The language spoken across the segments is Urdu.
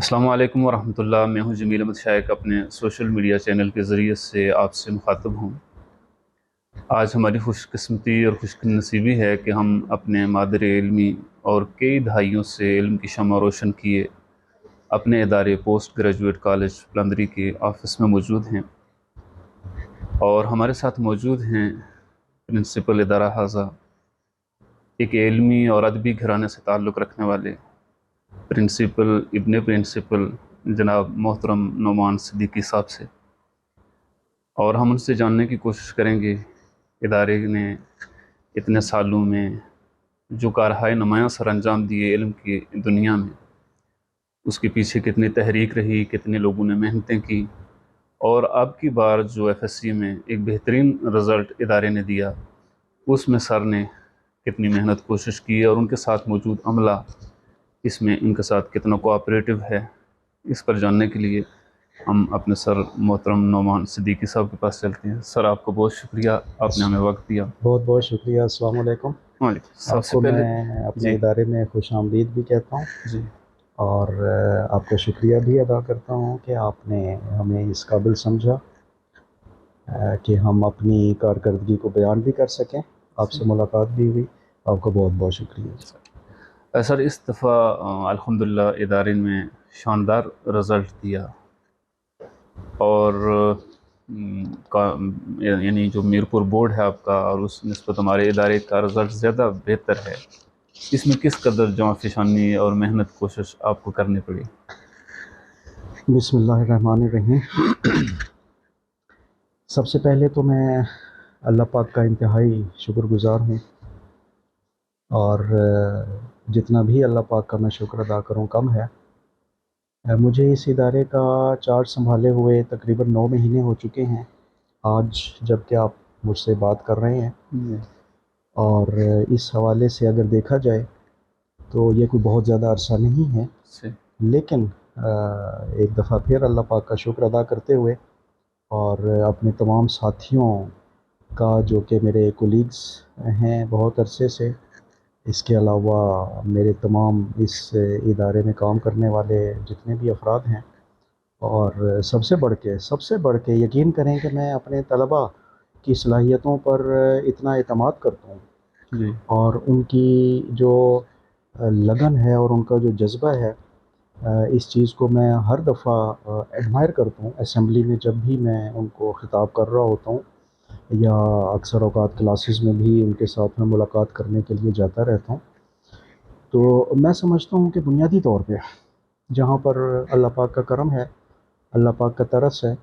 السلام علیکم ورحمۃ اللہ۔ میں ہوں جمیل احمد شائق، اپنے سوشل میڈیا چینل کے ذریعے سے آپ سے مخاطب ہوں۔ آج ہماری خوش قسمتی اور خوش نصیبی ہے کہ ہم اپنے مادر علمی اور کئی دہائیوں سے علم کی شمع روشن کیے اپنے ادارے پوسٹ گریجویٹ کالج پلندری کے آفس میں موجود ہیں، اور ہمارے ساتھ موجود ہیں پرنسپل ادارہ حاضہ، ایک علمی اور ادبی گھرانے سے تعلق رکھنے والے پرنسپل ابن پرنسپل جناب محترم نعمان صدیقی صاحب سے، اور ہم ان سے جاننے کی کوشش کریں گے ادارے نے اتنے سالوں میں جو کارہائے نمایاں سر انجام دیے علم کی دنیا میں، اس کے پیچھے کتنی تحریک رہی، کتنے لوگوں نے محنتیں کی، اور اب کی بار جو ایف ایس سی میں ایک بہترین رزلٹ ادارے نے دیا، اس میں سر نے کتنی محنت کوشش کی، اور ان کے ساتھ موجود عملہ اس میں ان کے ساتھ کتنا کوآپریٹو ہے، اس پر جاننے کے لیے ہم اپنے سر محترم نعمان صدیقی صاحب کے پاس چلتے ہیں۔ سر آپ کو بہت شکریہ، آپ نے ہمیں وقت دیا۔ بہت بہت شکریہ۔ السلام علیکم۔ وعلیکم۔ سب آپ سے کو پہلے میں اپنے جی ادارے میں خوش آمدید بھی کہتا ہوں، جی اور آپ کا شکریہ بھی ادا کرتا ہوں کہ آپ نے ہمیں اس قابل سمجھا کہ ہم اپنی کارکردگی کو بیان بھی کر سکیں۔ آپ سے ملاقات بھی ہوئی، آپ کا بہت بہت شکریہ۔ سر، اس دفعہ الحمدللہ ادارے میں شاندار رزلٹ دیا، اور یعنی جو میرپور بورڈ ہے آپ کا، اور اس نسبت ہمارے ادارے کا رزلٹ زیادہ بہتر ہے۔ اس میں کس قدر جاں فشانی اور محنت کوشش آپ کو کرنی پڑی؟ بسم اللہ الرحمن الرحیم۔ سب سے پہلے تو میں اللہ پاک کا انتہائی شکر گزار ہوں، اور جتنا بھی اللہ پاک کا میں شکر ادا کروں کم ہے۔ مجھے اس ادارے کا چارج سنبھالے ہوئے تقریباً 9 مہینے ہو چکے ہیں آج، جب کہ آپ مجھ سے بات کر رہے ہیں، اور اس حوالے سے اگر دیکھا جائے تو یہ کوئی بہت زیادہ عرصہ نہیں ہے، لیکن ایک دفعہ پھر اللہ پاک کا شکر ادا کرتے ہوئے، اور اپنے تمام ساتھیوں کا جو کہ میرے کولیگز ہیں بہت عرصے سے، اس کے علاوہ میرے تمام اس ادارے میں کام کرنے والے جتنے بھی افراد ہیں، اور سب سے بڑھ کے یقین کریں کہ میں اپنے طلباء کی صلاحیتوں پر اتنا اعتماد کرتا ہوں، جی اور ان کی جو لگن ہے اور ان کا جو جذبہ ہے، اس چیز کو میں ہر دفعہ ایڈمائر کرتا ہوں۔ اسمبلی میں جب بھی میں ان کو خطاب کر رہا ہوتا ہوں، یا اکثر اوقات کلاسز میں بھی ان کے ساتھ میں ملاقات کرنے کے لیے جاتا رہتا ہوں، تو میں سمجھتا ہوں کہ بنیادی طور پہ جہاں پر اللہ پاک کا کرم ہے، اللہ پاک کا ترس ہے،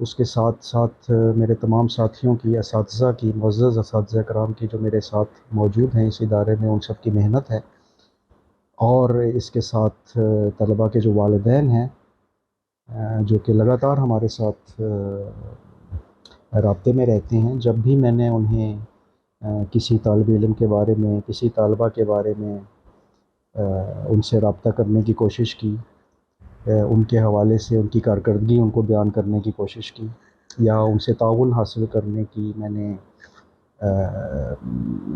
اس کے ساتھ ساتھ میرے تمام ساتھیوں کی، اساتذہ کی، معزز اساتذہ کرام کی جو میرے ساتھ موجود ہیں اس ادارے میں، ان سب کی محنت ہے، اور اس کے ساتھ طلباء کے جو والدین ہیں جو کہ لگاتار ہمارے ساتھ رابطے میں رہتے ہیں۔ جب بھی میں نے انہیں کسی طالب علم کے بارے میں، کسی طالبہ کے بارے میں ان سے رابطہ کرنے کی کوشش کی، ان کے حوالے سے ان کی کارکردگی ان کو بیان کرنے کی کوشش کی، یا ان سے تعاون حاصل کرنے کی میں نے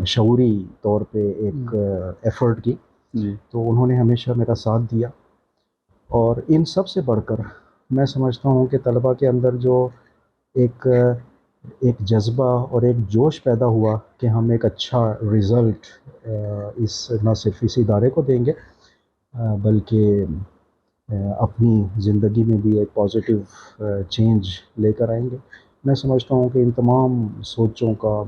شعوری طور پہ ایک ایفرٹ کی، تو انہوں نے ہمیشہ میرا ساتھ دیا۔ اور ان سب سے بڑھ کر میں سمجھتا ہوں کہ طلباء کے اندر جو ایک جذبہ اور ایک جوش پیدا ہوا کہ ہم ایک اچھا رزلٹ نہ صرف اس ادارے کو دیں گے، بلکہ اپنی زندگی میں بھی ایک پازیٹیو چینج لے کر آئیں گے۔ میں سمجھتا ہوں کہ ان تمام سوچوں کا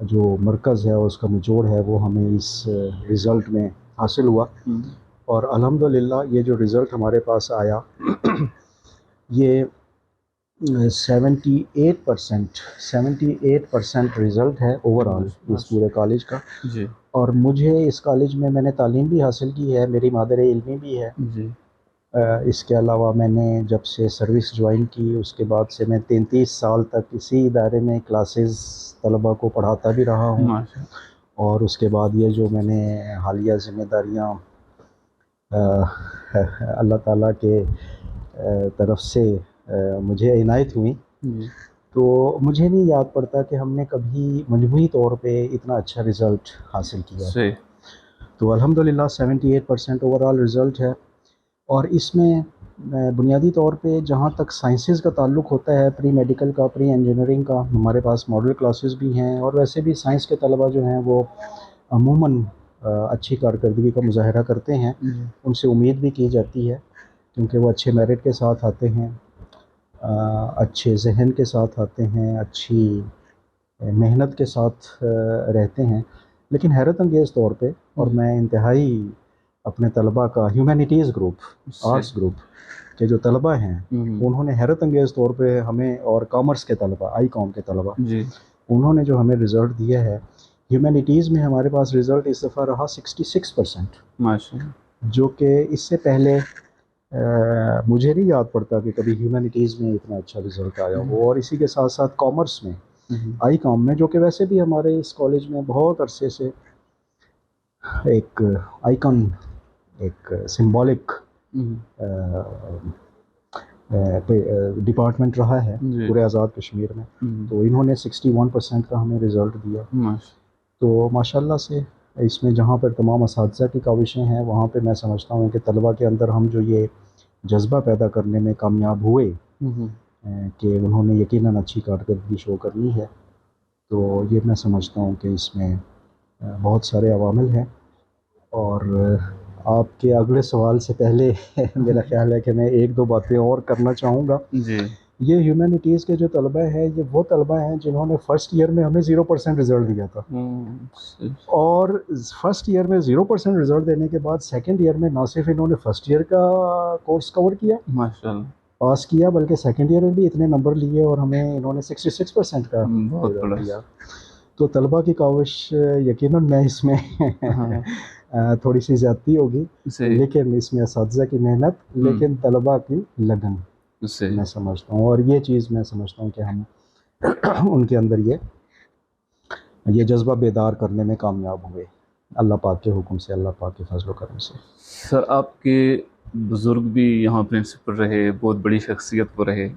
جو مرکز ہے، اس کا نچوڑ ہے، وہ ہمیں اس رزلٹ میں حاصل ہوا، اور الحمدللہ یہ جو رزلٹ ہمارے پاس آیا یہ 78% رزلٹ ہے اوور آل اس پورے کالج کا۔ جی اور مجھے اس کالج میں نے تعلیم بھی حاصل کی ہے، میری مادر علمی بھی ہے۔ جی اس کے علاوہ میں نے جب سے سروس جوائن کی، اس کے بعد سے میں 33 سال تک اسی ادارے میں کلاسز طلباء کو پڑھاتا بھی رہا ہوں، اور اس کے بعد یہ جو میں نے حالیہ ذمہ داریاں اللہ تعالیٰ کے طرف سے مجھے عنایت ہوئیں، تو مجھے نہیں یاد پڑتا کہ ہم نے کبھی مجموعی طور پہ اتنا اچھا رزلٹ حاصل کیا ہے۔ تو الحمدللہ 78% اوور آل رزلٹ ہے، اور اس میں بنیادی طور پہ جہاں تک سائنسز کا تعلق ہوتا ہے، پری میڈیکل کا، پری انجینئرنگ کا، ہمارے پاس ماڈل کلاسز بھی ہیں، اور ویسے بھی سائنس کے طلبہ جو ہیں وہ عموماً اچھی کارکردگی کا مظاہرہ کرتے ہیں. ان سے امید بھی کی جاتی ہے کیونکہ وہ اچھے میرٹ کے ساتھ آتے ہیں، اچھے ذہن کے ساتھ آتے ہیں، اچھی محنت کے ساتھ رہتے ہیں. لیکن حیرت انگیز طور پہ، اور میں انتہائی اپنے طلباء کا ہیومینٹیز گروپ، آرٹس گروپ کے جو طلباء ہیں انہوں نے حیرت انگیز طور پہ ہمیں، اور کامرس کے طلباء، آئی کام کے طلباء، انہوں نے جو ہمیں رزلٹ دیا ہے ہیومینٹیز میں، ہمارے پاس رزلٹ اس دفعہ رہا 66%، جو کہ اس سے پہلے مجھے نہیں یاد پڑتا کہ کبھی ہیومینٹیز میں اتنا اچھا رزلٹ آیا ہو. اور اسی کے ساتھ ساتھ کامرس میں، آئی کام میں، جو کہ ویسے بھی ہمارے اس کالج میں بہت عرصے سے ایک آئیکن، ایک سمبولک ڈپارٹمنٹ رہا ہے پورے آزاد کشمیر میں. تو انہوں نے 61% کا ہمیں رزلٹ دیا. تو ماشاءاللہ سے اس میں جہاں پر تمام اساتذہ کی کاوشیں ہیں، وہاں پہ میں سمجھتا ہوں کہ طلباء کے اندر ہم جو یہ جذبہ پیدا کرنے میں کامیاب ہوئے کہ انہوں نے یقیناً اچھی کارکردگی شو کرنی ہے. تو یہ میں سمجھتا ہوں کہ اس میں بہت سارے عوامل ہیں. اور آپ کے اگلے سوال سے پہلے میرا خیال ہے کہ میں ایک دو باتیں اور کرنا چاہوں گا. یہ ہیومینٹیز کے جو طلبہ ہیں، یہ وہ طلبہ ہیں جنہوں نے فرسٹ ایئر میں ہمیں 0% رزلٹ دیا تھا، اور فرسٹ ایئر میں 0% رزلٹ دینے کے بعد سیکنڈ ایئر میں نہ صرف انہوں نے فرسٹ ایئر کا کورس کور کیا، ماشاءاللہ پاس کیا، بلکہ سیکنڈ ایئر میں بھی اتنے نمبر لیے اور ہمیں انہوں نے 66% کا رزلٹ دیا. تو طلباء کی کاوش یقیناً میں اس میں تھوڑی سی زیادتی ہوگی، لیکن اس میں اساتذہ کی محنت، لیکن طلباء کی لگن میں سمجھتا ہوں. اور یہ چیز میں سمجھتا ہوں کہ ہم ان کے اندر یہ جذبہ بیدار کرنے میں کامیاب ہوئے، اللہ پاک کے حکم سے، اللہ پاک کے فضل و کرم سے. سر، آپ کے بزرگ بھی یہاں پرنسپل رہے، بہت بڑی شخصیت وہ رہے،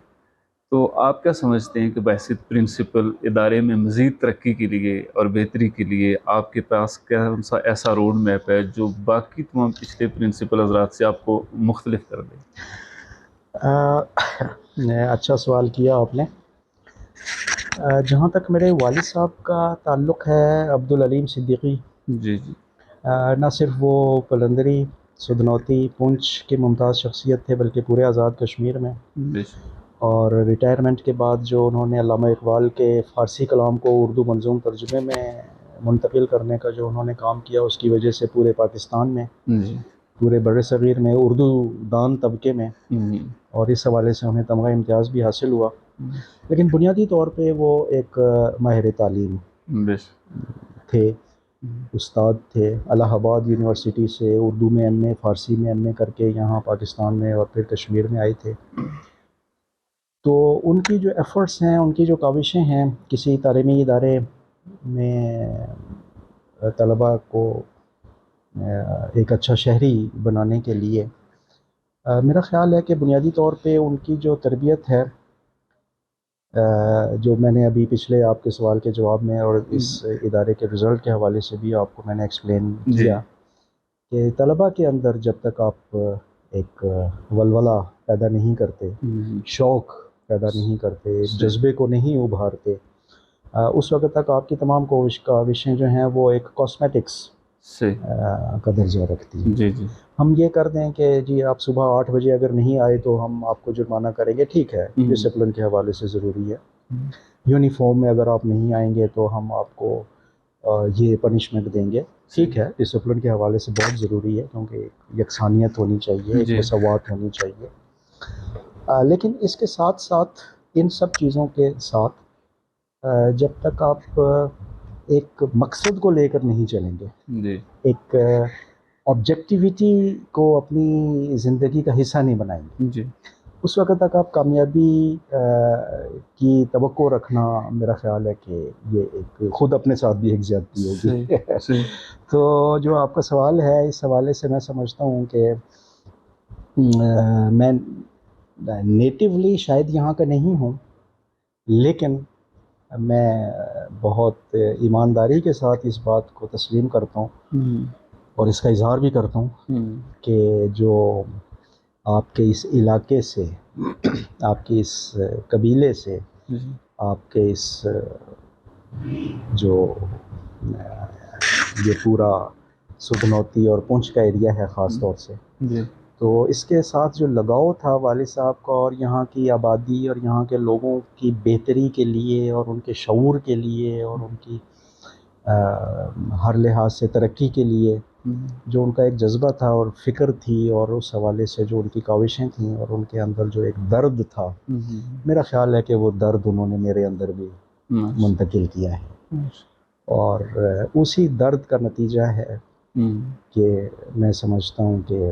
تو آپ کیا سمجھتے ہیں کہ بحیثیت پرنسپل ادارے میں مزید ترقی کے لیے اور بہتری کے لیے آپ کے پاس کون سا ایسا روڈ میپ ہے جو باقی تمام پچھلے پرنسپل حضرات سے آپ کو مختلف کر دے؟ اچھا سوال کیا آپ نے. جہاں تک میرے والد صاحب کا تعلق ہے، عبدالعلیم صدیقی، جی نہ صرف وہ قلندری، سدنوتی، پونچھ کی ممتاز شخصیت تھے، بلکہ پورے آزاد کشمیر میں. اور ریٹائرمنٹ کے بعد جو انہوں نے علامہ اقبال کے فارسی کلام کو اردو منظوم ترجمے میں منتقل کرنے کا جو انہوں نے کام کیا، اس کی وجہ سے پورے پاکستان میں، پورے بر صغیر میں اردو دان طبقے میں، اور اس حوالے سے انہیں تمغہ امتیاز بھی حاصل ہوا. لیکن بنیادی طور پہ وہ ایک ماہر تعلیم تھے، استاد تھے. الہ آباد یونیورسٹی سے اردو میں ایم اے، فارسی میں ایم اے کر کے یہاں پاکستان میں اور پھر کشمیر میں آئے تھے. تو ان کی جو ایفرٹس ہیں، ان کی جو کاوشیں ہیں کسی تعلیمی ادارے میں طلباء کو ایک اچھا شہری بنانے کے لیے، میرا خیال ہے کہ بنیادی طور پہ ان کی جو تربیت ہے، جو میں نے ابھی پچھلے آپ کے سوال کے جواب میں اور اس ادارے کے رزلٹ کے حوالے سے بھی آپ کو میں نے ایکسپلین کیا کہ طلباء کے اندر جب تک آپ ایک ولولہ پیدا نہیں کرتے، شوق پیدا نہیں کرتے، جذبے کو نہیں ابھارتے، اس وقت تک آپ کی تمام کاوشیں جو ہیں وہ ایک کاسمیٹکس کا درجہ رکھتی ہیں. ہم یہ کر دیں کہ جی آپ صبح 8 بجے اگر نہیں آئے تو ہم آپ کو جرمانہ کریں گے، ٹھیک ہے، ڈسپلن کے حوالے سے ضروری ہے. یونیفارم میں اگر آپ نہیں آئیں گے تو ہم آپ کو یہ پنشمنٹ دیں گے، ٹھیک ہے، ڈسپلن کے حوالے سے بہت ضروری ہے کیونکہ یکسانیت ہونی چاہیے، ایک مساوات ہونی چاہیے. لیکن اس کے ساتھ ساتھ، ان سب چیزوں کے ساتھ، جب تک آپ ایک مقصد کو لے کر نہیں چلیں گے، ایک آبجیکٹیویٹی کو اپنی زندگی کا حصہ نہیں بنائیں گے، اس وقت تک آپ کامیابی کی توقع رکھنا، میرا خیال ہے کہ یہ ایک خود اپنے ساتھ بھی ایک زیادتی ہوگی. تو جو آپ کا سوال ہے، اس حوالے سے میں سمجھتا ہوں کہ میں نیٹیولی شاید یہاں کا نہیں ہوں، لیکن میں بہت ایمانداری کے ساتھ اس بات کو تسلیم کرتا ہوں اور اس کا اظہار بھی کرتا ہوں کہ جو آپ کے اس علاقے سے، آپ کے اس قبیلے سے، آپ کے اس جو یہ پورا سدنوتی اور پونچھ کا ایریا ہے خاص طور سے، تو اس کے ساتھ جو لگاؤ تھا والد صاحب کا، اور یہاں کی آبادی اور یہاں کے لوگوں کی بہتری کے لیے اور ان کے شعور کے لیے اور ان کی ہر لحاظ سے ترقی کے لیے جو ان کا ایک جذبہ تھا اور فکر تھی، اور اس حوالے سے جو ان کی کاوشیں تھیں اور ان کے اندر جو ایک درد تھا، میرا خیال ہے کہ وہ درد انہوں نے میرے اندر بھی منتقل کیا ہے، اور اسی درد کا نتیجہ ہے کہ میں سمجھتا ہوں کہ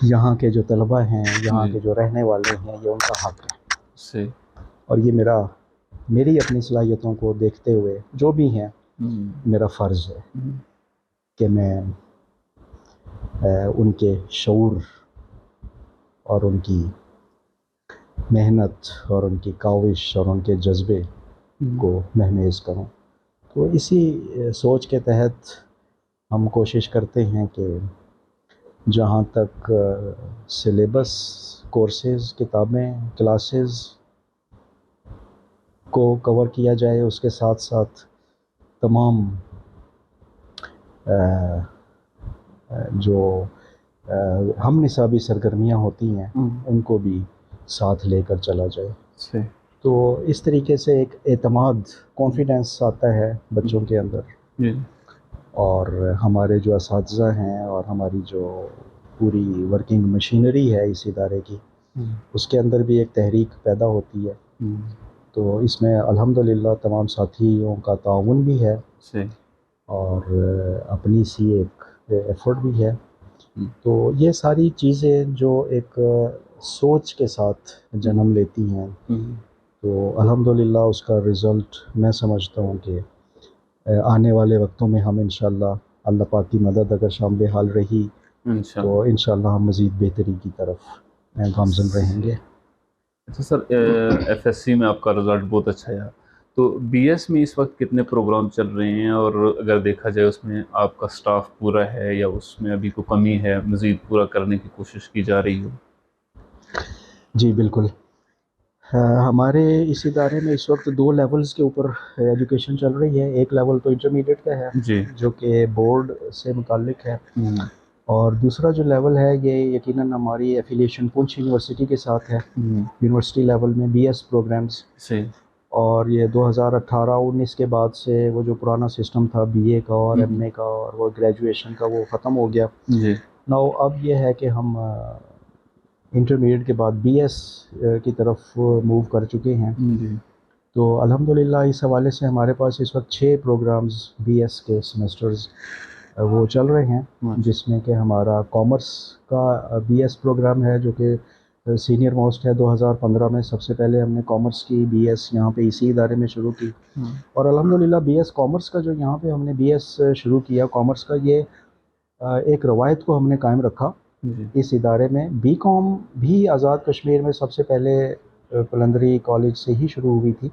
یہاں کے جو طلبہ ہیں، یہاں کے جو رہنے والے ہیں، یہ ان کا حق ہے، اور یہ میری اپنی صلاحیتوں کو دیکھتے ہوئے جو بھی ہیں میرا فرض ہے کہ میں ان کے شعور اور ان کی محنت اور ان کی کاوش اور ان کے جذبے کو مہمیز کروں۔ تو اسی سوچ کے تحت ہم کوشش کرتے ہیں کہ جہاں تک سلیبس، کورسز، کتابیں، کلاسز کو کور کیا جائے، اس کے ساتھ ساتھ تمام جو ہم نصابی سرگرمیاں ہوتی ہیں ان کو بھی ساتھ لے کر چلا جائے، تو اس طریقے سے ایک اعتماد، کانفیڈنس آتا ہے بچوں کے اندر، اور ہمارے جو اساتذہ ہیں اور ہماری جو پوری ورکنگ مشینری ہے اس ادارے کی، اس کے اندر بھی ایک تحریک پیدا ہوتی ہے، تو اس میں الحمدللہ تمام ساتھیوں کا تعاون بھی ہے اور اپنی سی ایک ایفرٹ بھی ہے، تو یہ ساری چیزیں جو ایک سوچ کے ساتھ جنم لیتی ہیں، تو الحمدللہ اس کا رزلٹ میں سمجھتا ہوں کہ آنے والے وقتوں میں ہم انشاءاللہ، اللہ پاک کی مدد اگر شامل حال رہی تو انشاءاللہ ہم مزید بہتری کی طرف گامزن رہیں گے۔ اچھا سر، ایف ایس سی میں آپ کا رزلٹ بہت اچھا ہے، تو بی ایس میں اس وقت کتنے پروگرام چل رہے ہیں، اور اگر دیکھا جائے اس میں آپ کا سٹاف پورا ہے یا اس میں ابھی کوئی کمی ہے، مزید پورا کرنے کی کوشش کی جا رہی ہو؟ جی بالکل، ہمارے اس ادارے میں اس وقت 2 لیولز کے اوپر ایجوکیشن چل رہی ہے۔ ایک لیول تو انٹرمیڈیٹ کا ہے جو کہ بورڈ سے متعلق ہے، اور دوسرا جو لیول ہے یہ یقیناً ہماری ایفیلیشن پونچھ یونیورسٹی کے ساتھ ہے، یونیورسٹی لیول میں بی ایس پروگرامز، اور یہ 2018-19 کے بعد سے وہ جو پرانا سسٹم تھا بی اے کا اور ایم اے کا اور وہ گریجویشن کا، وہ ختم ہو گیا۔ نو اب یہ ہے کہ ہم انٹرمیڈیٹ کے بعد بی ایس کی طرف موو کر چکے ہیں، تو الحمدللہ اس حوالے سے ہمارے پاس اس وقت 6 پروگرامز بی ایس کے سیمسٹرز وہ چل رہے ہیں، جس میں کہ ہمارا کامرس کا بی ایس پروگرام ہے جو کہ سینئر موسٹ ہے۔ 2015 میں سب سے پہلے ہم نے کامرس کی بی ایس یہاں پہ اسی ادارے میں شروع کی، اور الحمدللہ بی ایس کامرس کا جو یہاں پہ ہم نے بی ایس شروع کیا کامرس کا، یہ ایک روایت کو ہم نے قائم رکھا اس ادارے میں۔ بی کام بھی آزاد کشمیر میں سب سے پہلے قلندری کالج سے ہی شروع ہوئی تھی،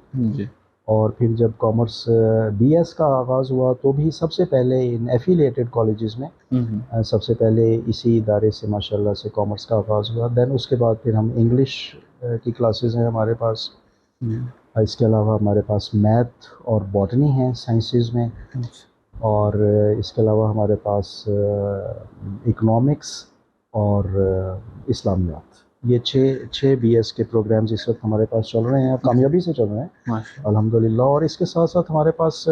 اور پھر جب کامرس بی ایس کا آغاز ہوا تو بھی سب سے پہلے ان ایفیلیٹڈ کالجز میں سب سے پہلے اسی ادارے سے ماشاءاللہ سے کامرس کا آغاز ہوا۔ دین اس کے بعد پھر ہم انگلش کی کلاسز ہیں ہمارے پاس، اس کے علاوہ ہمارے پاس میتھ اور باٹنی ہیں سائنسز میں، اور اس کے علاوہ ہمارے پاس اکنامکس اور اسلامیات، یہ چھ بی ایس کے پروگرامز اس وقت ہمارے پاس چل رہے ہیں، کامیابی سے چل رہے ہیں الحمدللہ۔ اور اس کے ساتھ ساتھ ہمارے پاس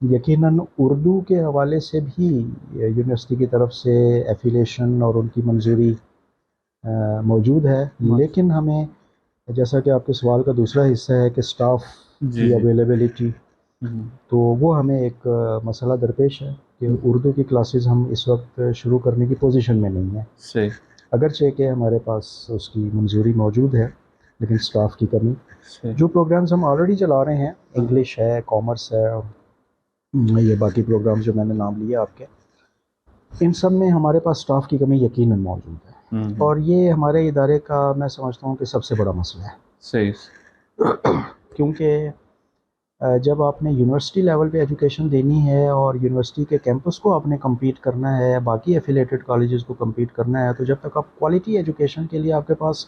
یقیناً اردو کے حوالے سے بھی یونیورسٹی کی طرف سے ایفیلیشن اور ان کی منظوری موجود ہے، لیکن ہمیں، جیسا کہ آپ کے سوال کا دوسرا حصہ ہے کہ سٹاف کی اویلیبلٹی، تو وہ ہمیں ایک مسئلہ درپیش ہے کہ اردو کی کلاسز ہم اس وقت شروع کرنے کی پوزیشن میں نہیں ہیں، اگرچہ کہ ہمارے پاس اس کی منظوری موجود ہے، لیکن سٹاف کی کمی۔ جو پروگرامز ہم آلریڈی چلا رہے ہیں، انگلش ہے، کامرس ہے، یہ باقی پروگرام جو میں نے نام لیے آپ کے، ان سب میں ہمارے پاس سٹاف کی کمی یقیناً موجود ہے، اور یہ ہمارے ادارے کا میں سمجھتا ہوں کہ سب سے بڑا مسئلہ ہے، کیونکہ جب آپ نے یونیورسٹی لیول پہ ایجوکیشن دینی ہے اور یونیورسٹی کے کیمپس کو آپ نے کمپیٹ کرنا ہے، باقی ایفیلیٹڈ کالجز کو کمپیٹ کرنا ہے، تو جب تک آپ کوالٹی ایجوکیشن کے لیے آپ کے پاس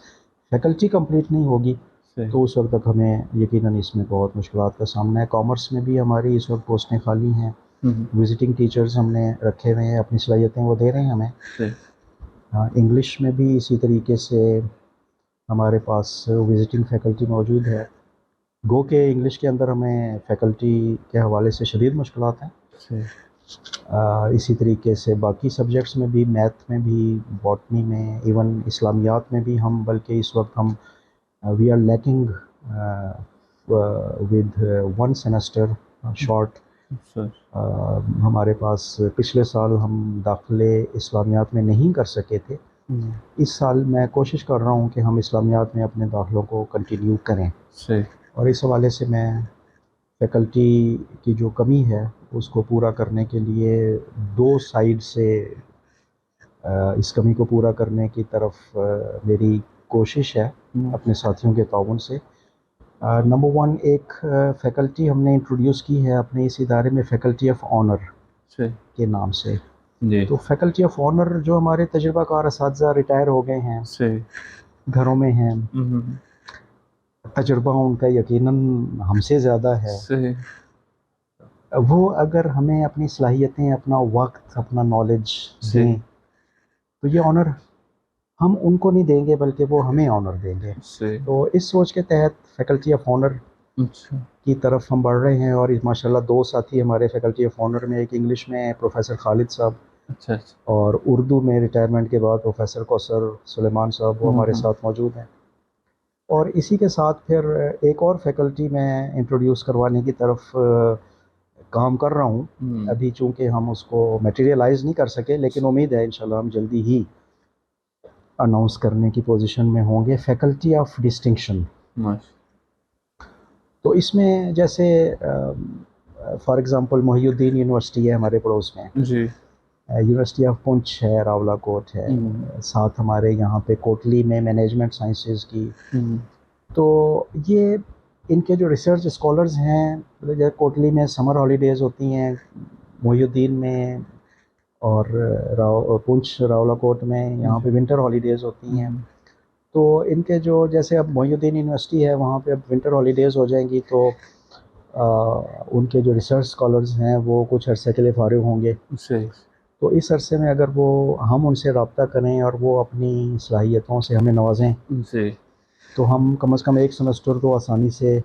فیکلٹی کمپلیٹ نہیں ہوگی تو اس وقت تک ہمیں یقیناً اس میں بہت مشکلات کا سامنا ہے. کامرس میں بھی ہماری اس وقت پوسٹیں خالی ہیں. وزٹنگ ٹیچرز ہم نے رکھے ہوئے ہیں، اپنی صلاحیتیں وہ دے رہے ہیں ہمیں. انگلش میں بھی اسی طریقے سے ہمارے پاس وزٹنگ فیکلٹی موجود ہے. گو کہ انگلش کے اندر ہمیں فیکلٹی کے حوالے سے شدید مشکلات ہیں. اسی طریقے سے باقی سبجیکٹس میں بھی، میتھ میں بھی، باٹنی میں، ایون اسلامیات میں بھی ہم، بلکہ اس وقت ہم we are lacking with 1 semester short. ہمارے پاس پچھلے سال ہم داخلے اسلامیات میں نہیں کر سکے تھے. اس سال میں کوشش کر رہا ہوں کہ ہم اسلامیات میں اپنے داخلوں کو کنٹینیو کریں. اور اس حوالے سے میں فیکلٹی کی جو کمی ہے اس کو پورا کرنے کے لیے 2 سائیڈ سے اس کمی کو پورا کرنے کی طرف میری کوشش ہے اپنے ساتھیوں کے تعاون سے. نمبر 1 ایک فیکلٹی ہم نے انٹروڈیوس کی ہے اپنے اس ادارے میں، فیکلٹی آف آنر کے نام سے. تو فیکلٹی آف آنر جو ہمارے تجربہ کار اساتذہ ریٹائر ہو گئے ہیں، گھروں میں ہیں، تجربہ ان کا یقیناً ہم سے زیادہ ہے، وہ اگر ہمیں اپنی صلاحیتیں، اپنا وقت، اپنا نالج دیں تو یہ آنر ہم ان کو نہیں دیں گے بلکہ وہ ہمیں آنر دیں گے. تو اس سوچ کے تحت فیکلٹی آف آنر کی طرف ہم بڑھ رہے ہیں. اور ماشاءاللہ 2 ساتھی ہمارے فیکلٹی آف آنر میں، ایک انگلش میں پروفیسر خالد صاحب اور اردو میں ریٹائرمنٹ کے بعد پروفیسر کوثر سلیمان صاحب، وہ ہمارے ساتھ موجود ہیں. اور اسی کے ساتھ پھر ایک اور فیکلٹی میں انٹروڈیوس کروانے کی طرف کام کر رہا ہوں. ابھی چونکہ ہم اس کو میٹیریلائز نہیں کر سکے، لیکن امید ہے انشاءاللہ ہم جلدی ہی اناؤنس کرنے کی پوزیشن میں ہوں گے. Faculty of distinction. تو اس میں جیسے for example Mohi Uddin university ہے ہمارے پڑوس میں، یونیورسٹی آف پونچھ ہے، راولا کوٹ ہے، ساتھ ہمارے یہاں پہ کوٹلی میں مینجمنٹ سائنسز کی. تو یہ ان کے جو ریسرچ اسکالرز ہیں، کوٹلی میں سمر ہالیڈیز ہوتی ہیں، محی الدین میں اور پونچھ راولا کوٹ میں یہاں پہ ونٹر ہالیڈیز ہوتی ہیں. تو ان کے جو جیسے اب محی الدین یونیورسٹی ہے وہاں پہ اب ونٹر ہالیڈیز ہو جائیں گی تو ان کے جو ریسرچ اسکالرز ہیں وہ کچھ عرصے کے لیے فارغ ہوں گے. تو اس عرصے میں اگر وہ ہم ان سے رابطہ کریں اور وہ اپنی صلاحیتوں سے ہمیں نوازیں تو ہم کم از کم 1 سیمسٹر کو آسانی سے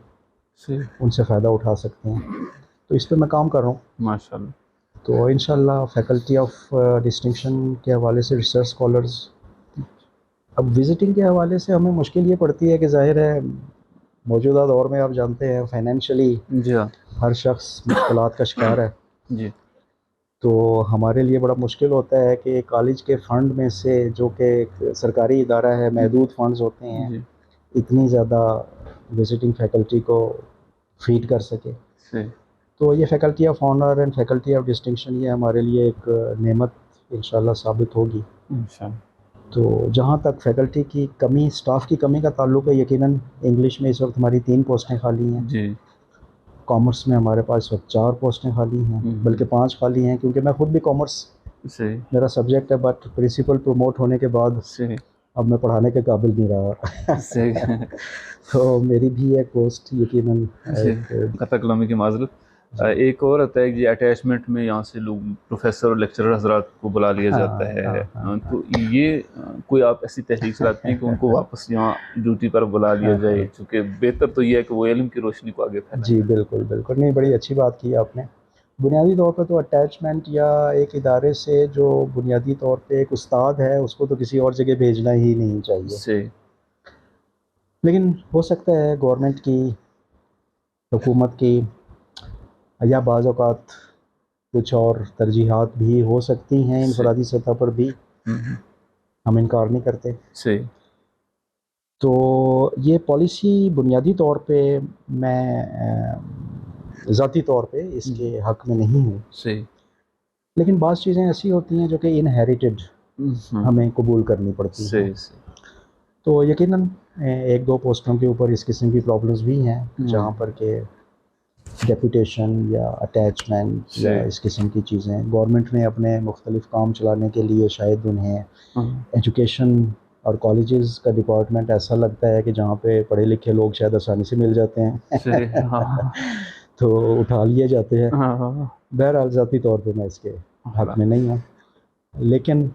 ان سے فائدہ اٹھا سکتے ہیں. تو اس پہ میں کام کر رہا ہوں ماشاءاللہ. تو انشاءاللہ فیکلٹی آف ڈسٹنکشن کے حوالے سے ریسرچ اسکالرز. اب وزٹنگ کے حوالے سے ہمیں مشکل یہ پڑتی ہے کہ ظاہر ہے موجودہ دور میں آپ جانتے ہیں فائنینشلی ہر شخص مشکلات کا شکار ہے. تو ہمارے لیے بڑا مشکل ہوتا ہے کہ کالج کے فنڈ میں سے، جو کہ ایک سرکاری ادارہ ہے، محدود فنڈز ہوتے ہیں، اتنی زیادہ وزٹنگ فیکلٹی کو فیڈ کر سکے. تو یہ faculty of honour and faculty of distinction یہ ہمارے لیے ایک نعمت انشاءاللہ ثابت ہوگی. تو جہاں تک فیکلٹی کی کمی، سٹاف کی کمی کا تعلق ہے، یقیناً انگلش میں اس وقت ہماری 3 پوسٹیں خالی ہیں. کامرس میں ہمارے پاس اس وقت 4 پوسٹیں خالی ہیں، بلکہ 5 خالی ہیں، کیونکہ میں خود بھی کامرس میرا سبجیکٹ ہے، بٹ پرنسپل پروموٹ ہونے کے بعد اب میں پڑھانے کے قابل نہیں رہا. تو میری بھی ایک پوسٹ یقیناً قطع کلامی کی معذرت. ایک اور ہوتا ہے کہ اٹیچمنٹ میں یہاں سے لوگ پروفیسر اور لیکچرر حضرات کو بلا لیا جاتا ہے. تو یہ کوئی آپ ایسی تحریک چلاتے ہیں کہ ان کو واپس یہاں ڈیوٹی پر بلا لیا جائے؟ چونکہ بہتر تو یہ ہے کہ وہ علم کی روشنی کو آگے پھیلائیں. جی بالکل بالکل، نہیں بڑی اچھی بات کی آپ نے. بنیادی طور پہ تو اٹیچمنٹ یا ایک ادارے سے جو بنیادی طور پہ ایک استاد ہے اس کو تو کسی اور جگہ بھیجنا ہی نہیں چاہیے. لیکن ہو سکتا ہے گورنمنٹ کی، حکومت کی، یا بعض اوقات کچھ اور ترجیحات بھی ہو سکتی ہیں انفرادی سطح پر بھی، ہم انکار نہیں کرتے. تو یہ پالیسی بنیادی طور پہ میں ذاتی طور پہ اس کے حق میں نہیں ہوں. لیکن بعض چیزیں ایسی ہوتی ہیں جو کہ انہیریٹڈ ہمیں قبول کرنی پڑتی ہیں. تو یقیناً 1-2 پوسٹوں کے اوپر اس قسم کی پرابلمز بھی ہیں جہاں پر کہ ڈیپوٹیشن یا اٹیچمنٹ یا اس قسم کی چیزیں گورنمنٹ نے اپنے مختلف کام چلانے کے لیے شاید انہیں ایجوکیشن اور کالجز کا ڈپارٹمنٹ ایسا لگتا ہے کہ جہاں پہ پڑھے لکھے لوگ شاید آسانی سے مل جاتے ہیں تو اٹھا لیے جاتے ہیں. بہرحال ذاتی طور پہ میں اس کے حق میں نہیں ہوں، لیکن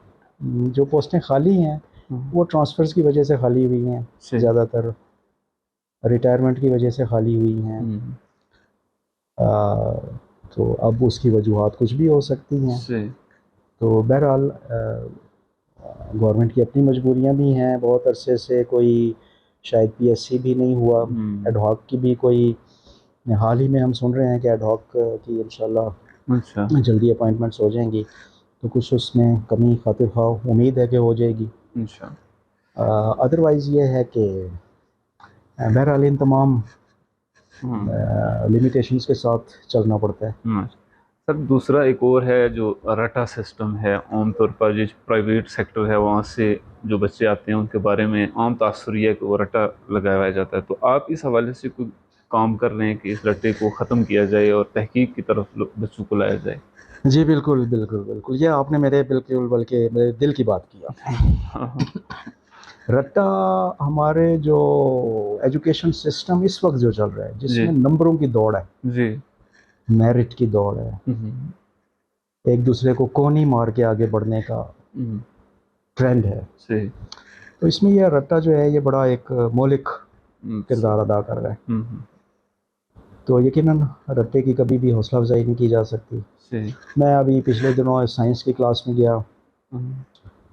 جو پوسٹیں خالی ہیں وہ ٹرانسفرز کی وجہ سے خالی ہوئی ہیں، زیادہ تر ریٹائرمنٹ کی وجہ سے خالی ہوئی ہیں. تو اب اس کی وجوہات کچھ بھی ہو سکتی ہیں. تو بہرحال گورنمنٹ کی اپنی مجبوریاں بھی ہیں. بہت عرصے سے کوئی شاید پی ایس سی بھی نہیں ہوا، ایڈ ہاک کی بھی کوئی، حال ہی میں ہم سن رہے ہیں کہ ایڈ ہاک کی انشاءاللہ جلدی اپوائنٹمنٹس ہو جائیں گی، تو کچھ اس میں کمی خاطر خواہ امید ہے کہ ہو جائے گی انشاءاللہ. ادروائز یہ ہے کہ بہرحال ان تمام لمیٹیشنز کے ساتھ چلنا پڑتا ہے. سر دوسرا ایک اور ہے جو رٹا سسٹم ہے، عام طور پر جو پرائیویٹ سیکٹر ہے وہاں سے جو بچے آتے ہیں ان کے بارے میں عام تاثر یہ ہے کہ وہ رٹا لگایا جاتا ہے. تو آپ اس حوالے سے کوئی کام کر رہے ہیں کہ اس رٹے کو ختم کیا جائے اور تحقیق کی طرف بچوں کو لایا جائے؟ جی بالکل بالکل بالکل، یہ آپ نے میرے بلکہ میرے دل کی بات کیا. رٹا ہمارے جو ایجوکیشن سسٹم اس وقت جو چل رہا ہے، جس میں نمبروں کی دوڑ ہے، جی میرٹ کی دوڑ ہے، ایک دوسرے کو کونی مار کے آگے بڑھنے کا ٹرینڈ ہے، تو اس میں یہ رٹا جو ہے یہ بڑا ایک مہلک کردار ادا کر رہا ہے. تو یقیناً رٹے کی کبھی بھی حوصلہ افزائی نہیں کی جا سکتی. میں ابھی پچھلے دنوں سائنس کی کلاس میں گیا،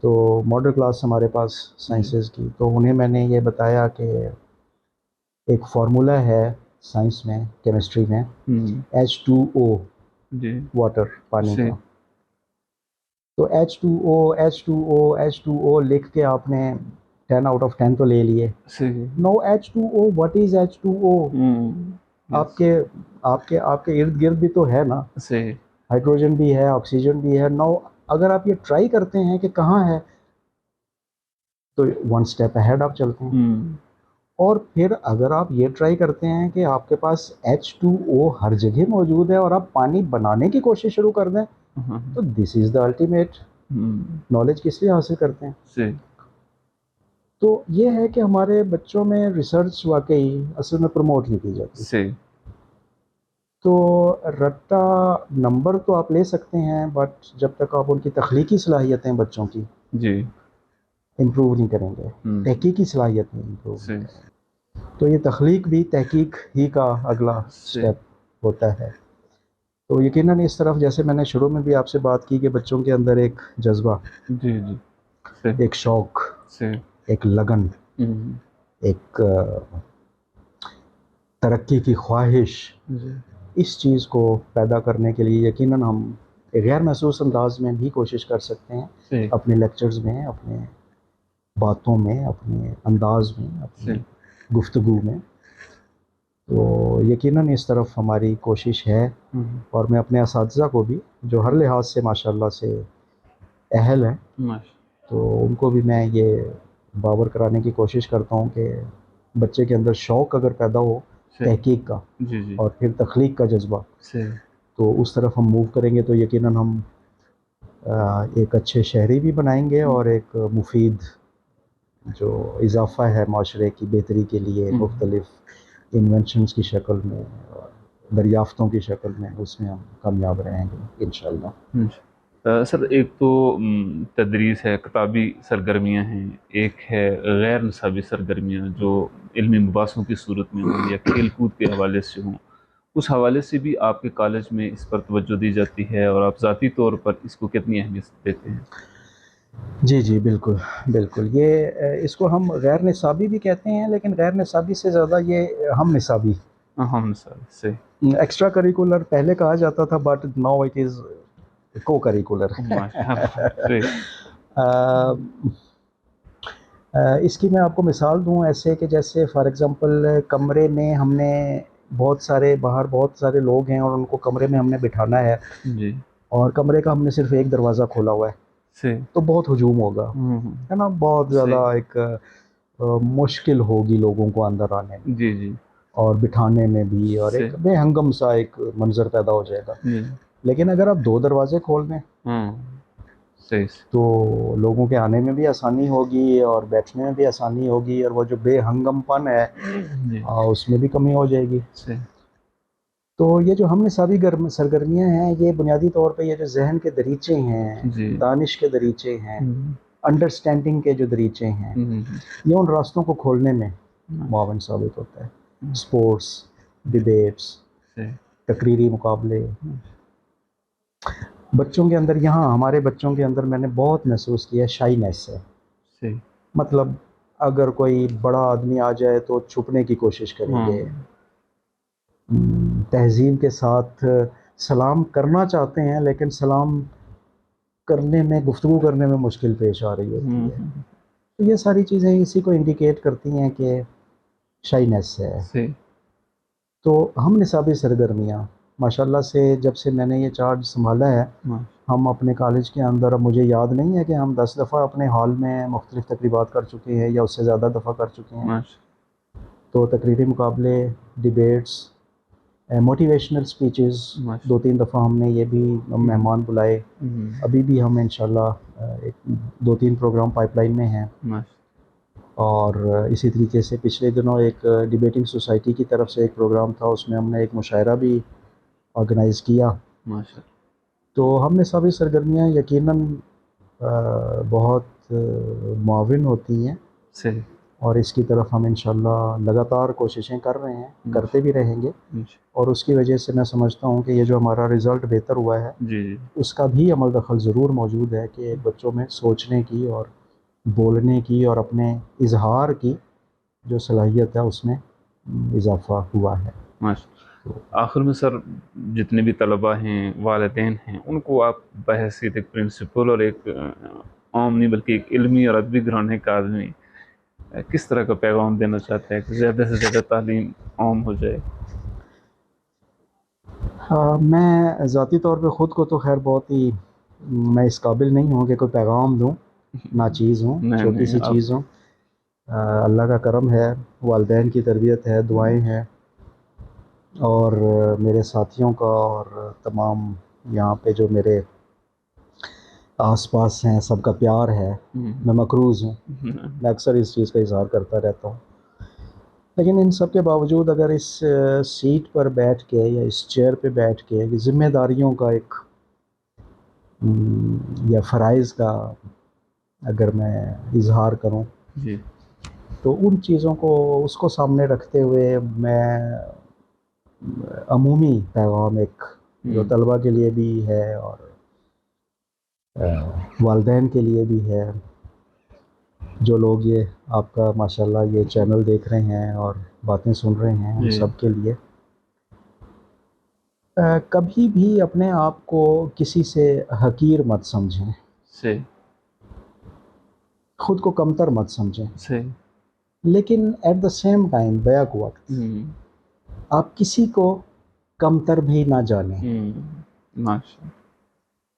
تو ماڈل کلاس ہمارے پاس سائنسز کی، تو انہیں میں نے یہ بتایا کہ ایک فارمولا ہے سائنس میں، کیمسٹری میں، H2O واٹر، پانی کا. تو H2O لکھ کے آپ نے 10 آؤٹ آف 10 تو لے لیے. نو H2O، واٹ از H2O؟ آپ کے ارد گرد بھی تو ہے نا، ہائیڈروجن بھی ہے، آکسیجن بھی ہے. نو اگر آپ یہ ٹرائی کرتے ہیں کہ کہاں ہے، تو 1 سٹیپ اہیڈ آپ چلتے ہیں. اور پھر اگر آپ یہ ٹرائی کرتے ہیں کہ آپ کے پاس H2O ہر جگہ موجود ہے اور آپ پانی بنانے کی کوشش شروع کر دیں، تو دس از دا الٹیمیٹ. نالج کس لیے حاصل کرتے ہیں؟ تو یہ ہے کہ ہمارے بچوں میں ریسرچ واقعی اصل میں پروموٹ نہیں کی جاتی. تو رٹا نمبر تو آپ لے سکتے ہیں، بٹ جب تک آپ ان کی تخلیقی صلاحیتیں بچوں کی امپروو نہیں کریں گے، تحقیقی صلاحیت نہیں امپروو کریں گے، تو یہ تخلیق بھی تحقیق ہی کا اگلا سٹیپ ہوتا ہے. تو یقیناً اس طرف، جیسے میں نے شروع میں بھی آپ سے بات کی کہ بچوں کے اندر ایک جذبہ، ایک شوق، ایک لگن، ایک ترقی کی خواہش، اس چیز کو پیدا کرنے کے لیے یقیناً ہم غیر محسوس انداز میں بھی کوشش کر سکتے ہیں، اپنے لیکچرز میں، اپنے باتوں میں، اپنے انداز میں، اپنی گفتگو میں. تو یقیناً اس طرف ہماری کوشش ہے، اور میں اپنے اساتذہ کو بھی جو ہر لحاظ سے ماشاءاللہ سے اہل ہیں، تو ان کو بھی میں یہ باور کرانے کی کوشش کرتا ہوں کہ بچے کے اندر شوق اگر پیدا ہو تحقیق کا اور پھر تخلیق کا جذبہ، تو اس طرف ہم موو کریں گے تو یقیناً ہم ایک اچھے شہری بھی بنائیں گے، اور ایک مفید جو اضافہ ہے معاشرے کی بہتری کے لیے مختلف انوینشنز کی شکل میں، دریافتوں کی شکل میں، اس میں ہم کامیاب رہیں گے انشاءاللہ. سر ایک تو تدریس ہے، کتابی سرگرمیاں ہیں، ایک ہے غیر نصابی سرگرمیاں جو علمی مباحثوں کی صورت میں ہوں یا کھیل کود کے حوالے سے ہوں. اس حوالے سے بھی آپ کے کالج میں اس پر توجہ دی جاتی ہے، اور آپ ذاتی طور پر اس کو کتنی اہمیت دیتے ہیں؟ جی جی بالکل بالکل، یہ اس کو ہم غیر نصابی بھی کہتے ہیں، لیکن غیر نصابی سے زیادہ یہ ہم نصابی، سے ایکسٹرا کریکولر پہلے کہا جاتا تھا، بٹ ناؤ اٹ از کو کریکولر. اس کی میں آپ کو مثال دوں ایسے کہ جیسے فار ایگزامپل کمرے میں ہم نے بہت سارے باہر بہت سارے لوگ ہیں، اور ان کو کمرے میں ہم نے بٹھانا ہے، اور کمرے کا ہم نے صرف ایک دروازہ کھولا ہوا ہے، تو بہت ہجوم ہوگا، ہے نا، بہت زیادہ ایک مشکل ہوگی لوگوں کو اندر آنے میں. اور بٹھانے میں بھی، اور ایک بے ہنگم سا ایک منظر پیدا ہو جائے گا. لیکن اگر آپ 2 دروازے کھول دیں صحیح تو لوگوں کے آنے میں بھی آسانی ہوگی اور بیٹھنے میں بھی آسانی ہوگی، اور وہ جو بے ہنگم پن ہے اس میں بھی کمی ہو جائے گی. تو یہ جو ہم نے ساری سرگرمیاں ہیں، یہ بنیادی طور پہ یہ جو ذہن کے دریچے ہیں، دانش کے دریچے ہیں، انڈرسٹینڈنگ کے جو دریچے ہیں، یہ ان راستوں کو کھولنے میں معاون ثابت ہوتا ہے. اسپورٹس، ڈبیٹس، تقریری مقابلے، بچوں کے اندر، یہاں ہمارے بچوں کے اندر میں نے بہت محسوس کیا شائنیس ہے. مطلب اگر کوئی بڑا آدمی آ جائے تو چھپنے کی کوشش کریں گے، تہذیب کے ساتھ سلام کرنا چاہتے ہیں لیکن سلام کرنے میں، گفتگو کرنے میں مشکل پیش آ رہی ہوتی ہے. تو یہ ساری چیزیں اسی کو انڈیکیٹ کرتی ہیں کہ شائنیس ہے. تو ہم نصابی سرگرمیاں ماشاءاللہ سے جب سے میں نے یہ چارج سنبھالا ہے، ہم اپنے کالج کے اندر، اب مجھے یاد نہیں ہے کہ ہم 10 دفعہ اپنے ہال میں مختلف تقریبات کر چکے ہیں یا اس سے زیادہ دفعہ کر چکے ہیں. تو تقریری مقابلے، ڈیبیٹس، موٹیویشنل سپیچز 2-3 دفعہ ہم نے یہ بھی مہمان بلائے. ابھی بھی ہم انشاءاللہ 2-3 پروگرام پائپ لائن میں ہیں. اور اسی طریقے سے پچھلے دنوں ایک ڈیبیٹنگ سوسائٹی کی طرف سے ایک پروگرام تھا، اس میں ہم نے ایک مشاعرہ بھی آرگنائز کیا. تو ہم نے سبھی سرگرمیاں یقیناً بہت معاون ہوتی ہیں، اور اس کی طرف ہم انشاءاللہ لگاتار کوششیں کر رہے ہیں، کرتے بھی رہیں گے. اور اس کی وجہ سے میں سمجھتا ہوں کہ یہ جو ہمارا رزلٹ بہتر ہوا ہے، اس کا بھی عمل دخل ضرور موجود ہے کہ بچوں میں سوچنے کی اور بولنے کی اور اپنے اظہار کی جو صلاحیت ہے اس میں اضافہ ہوا ہے. آخر میں سر، جتنے بھی طلباء ہیں، والدین ہیں، ان کو آپ بحیثیت ایک پرنسپل اور ایک عام نہیں بلکہ ایک علمی اور ادبی گھرانے کا آدمی کس طرح کا پیغام دینا چاہتے ہیں کہ زیادہ سے زیادہ تعلیم عام ہو جائے؟ میں ذاتی طور پہ خود کو تو خیر بہت ہی، میں اس قابل نہیں ہوں کہ کوئی پیغام دوں، ناچیز ہوں، چھوٹی سی چیز ہوں. اللہ کا کرم ہے، والدین کی تربیت ہے، دعائیں ہیں، اور میرے ساتھیوں کا اور تمام یہاں پہ جو میرے آس پاس ہیں سب کا پیار ہے. میں مقروض ہوں، میں اکثر اس چیز کا اظہار کرتا رہتا ہوں. لیکن ان سب کے باوجود اگر اس سیٹ پر بیٹھ کے یا اس چیئر پہ بیٹھ کے ذمہ داریوں کا ایک یا فرائض کا اگر میں اظہار کروں، تو ان چیزوں کو، اس کو سامنے رکھتے ہوئے میں عمومی پیغام ایک جو طلباء کے لیے بھی ہے اور والدین کے لیے بھی ہے، جو لوگ یہ آپ کا ماشاءاللہ یہ چینل دیکھ رہے ہیں اور باتیں سن رہے ہیں، ان سب کے لیے کبھی بھی اپنے آپ کو کسی سے حقیر مت سمجھیں، خود کو کمتر مت سمجھیں، لیکن at the same time back وقت آپ کسی کو کمتر بھی نہ جانیں.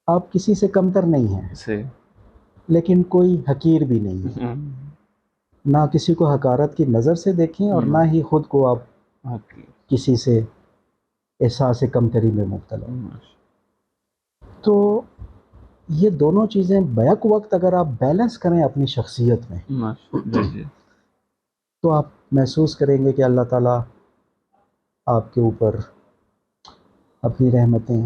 آپ کسی سے کمتر نہیں ہیں، لیکن کوئی حقیر بھی نہیں ہے. نہ کسی کو حقارت کی نظر سے دیکھیں اور نہ ہی خود کو آپ کسی سے احساس کمتری میں مبتلا. تو یہ دونوں چیزیں بیک وقت اگر آپ بیلنس کریں اپنی شخصیت میں، تو آپ محسوس کریں گے کہ اللہ تعالیٰ آپ کے اوپر اپنی رحمتیں،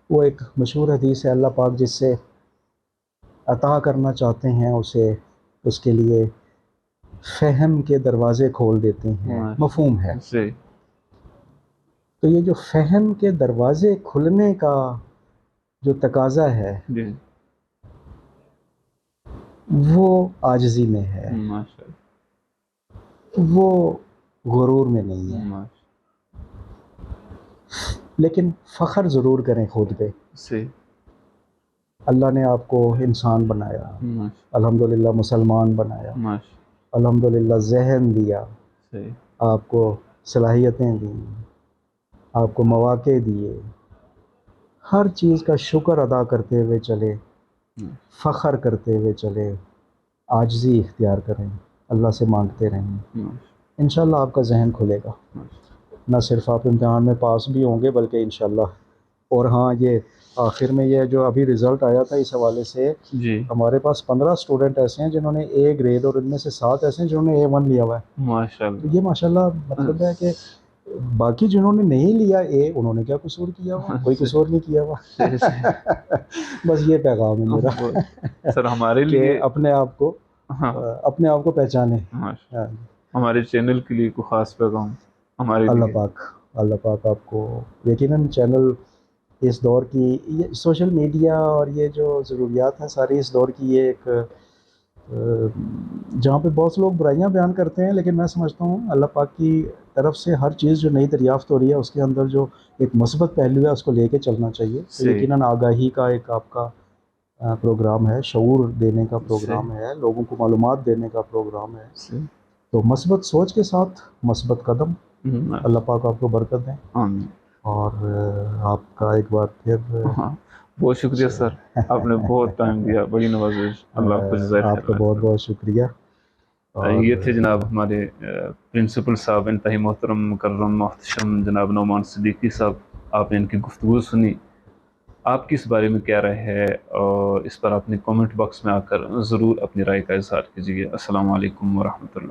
وہ ایک مشہور حدیث ہے، اللہ پاک جس سے عطا کرنا چاہتے ہیں اسے، اس کے لیے فہم کے دروازے کھول دیتے ہیں. مفہوم ہے. تو یہ جو فہم کے دروازے کھلنے کا جو تقاضا ہے وہ عاجزی میں ہے، وہ غرور میں نہیں ہے. لیکن فخر ضرور کریں خود پہ. اللہ نے آپ کو انسان بنایا، الحمدللہ مسلمان بنایا، الحمدللہ ذہن دیا، آپ کو صلاحیتیں دیں، آپ کو مواقع دیے. ہر چیز کا شکر ادا کرتے ہوئے چلے، فخر کرتے ہوئے چلے، عاجزی اختیار کریں، اللہ سے مانگتے رہیں. انشاءاللہ آپ کا ذہن کھلے گا، نہ صرف آپ امتحان میں پاس بھی ہوں گے بلکہ انشاءاللہ. اور ہاں، یہ آخر میں یہ جو ابھی رزلٹ آیا تھا اس حوالے سے، جی ہمارے پاس 15 اسٹوڈنٹ ایسے ہیں جنہوں نے اے گریڈ، اور ان میں سے 7 ایسے ہیں جنہوں نے A1 لیا ہوا ہے. ماشاء تو یہ ماشاءاللہ مطلب ہے کہ باقی جنہوں نے نہیں لیا اے، انہوں نے کیا قصور کیا ہوا؟ کوئی قصور نہیں کیا ہوا. بس یہ پیغام ہے میرا سر ہمارے کہ لیے، اپنے آپ کو ہاں اپنے آپ کو پہچانے. ماشاء، ہمارے چینل کے لیے کوئی خاص پیغام ہمارے لیے؟ اللہ پاک آپ کو یقیناً چینل اس دور کی، یہ سوشل میڈیا اور یہ جو ضروریات ہیں ساری اس دور کی، یہ ایک جہاں پہ بہت سے لوگ برائیاں بیان کرتے ہیں، لیکن میں سمجھتا ہوں اللہ پاک کی طرف سے ہر چیز جو نئی دریافت ہو رہی ہے اس کے اندر جو ایک مثبت پہلو ہے اس کو لے کے چلنا چاہیے. تو صحیح یقیناً آگاہی کا ایک آپ کا پروگرام ہے، شعور دینے کا پروگرام صحیح ہے، لوگوں کو معلومات دینے کا پروگرام ہے. صحیح. تو مثبت سوچ کے ساتھ مثبت قدم. اللہ پاک آپ کو برکت دیں. آمین. اور آپ کا ایک بار پھر ہاں بہت شکریہ سر، آپ نے بہت ٹائم دیا، بڑی نوازش، اللہ آپ کو جزائے آپ کا خیر. بہت بہت شکریہ. اور یہ تھے جناب ہمارے پرنسپل صاحب، انتہائی محترم مکرم محتشم جناب نعمان صدیقی صاحب. آپ نے ان کی گفتگو سنی، آپ کی اس بارے میں کیا رائے ہے، اور اس پر اپنے کامنٹ باکس میں آ کر ضرور اپنی رائے کا اظہار کیجیے. السلام علیکم ورحمۃ اللہ.